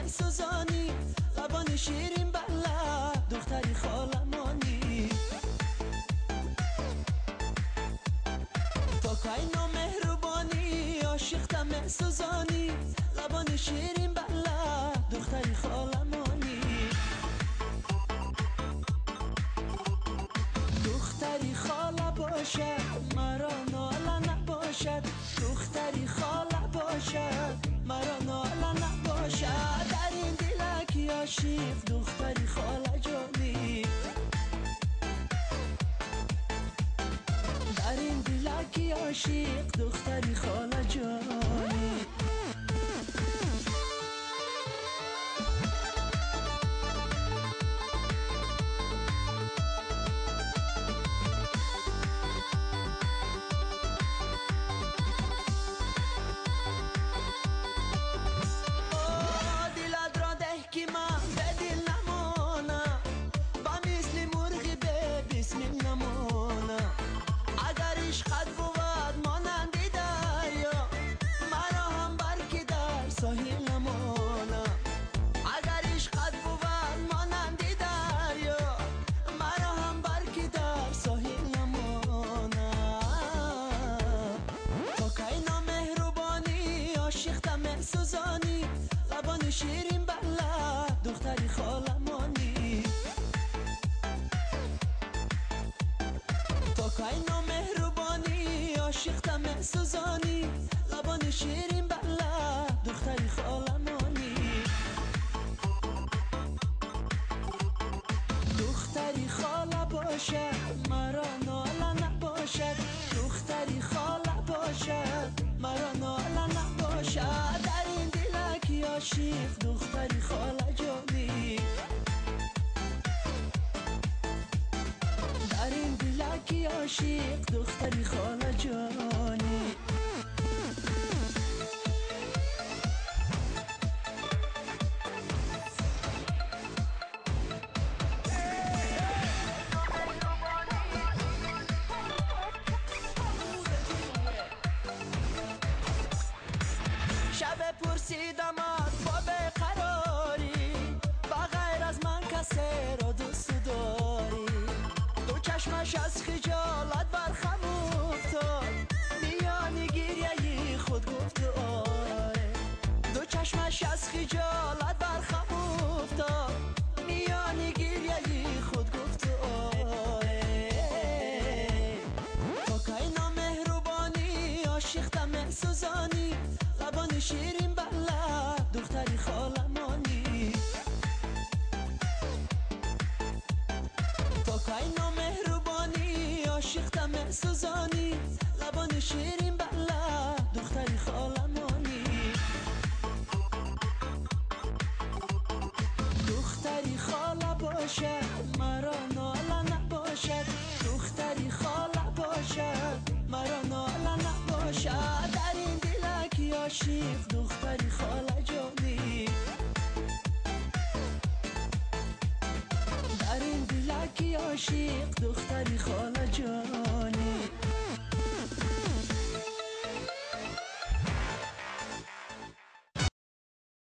سوزانی، لبان شیرین بلا دختری خالمانی. تو کاینا مهربانی عاشقتم سوزانی، لبان شیرین بلا دختری خالمانی. دختری خاله باشد مرا ناله نباشد، دختری خاله باشد مرا ناله نباشد. در این دلک عاشق دختری خاله جانی، در این دلک عاشق دختری خاله جانی. سوزانی لبان شیرین بلا دختری خالمانی. تو کاینا مهربانی عاشقتم سوزانی، لبان شیرین بلا دختری خالمانی. دختری خاله باشد مرا ناله نباشد، دختری خاله باشد مرا ناله نباشد. در این دلک عاشق دختری خاله جانی، در این دلک عاشق دختری خاله جانی. شب پرسیدم از با بقراری، بغیر از من کسی را دوست داری. دو چشمش از خجالت برخم افتاد، میان گریه خود گفت آره. دو چشمش از خجالت برخم افتاد، میان گریه خود گفت آره. تو کاینا مهربانی عاشقتم سوزانی، لبان شیرین بلا دختری خالمانی. تو کاینا مهربانی عاشقتم سوزانی، لبان شیرین بلا دختری خالمانی. دختری خاله باشد مرا ناله نباشد، دختری خاله باشد مرا ناله نباشد. در این دلک عاشق دختری خاله جانی، در این دلک عاشق دختری خاله جانی.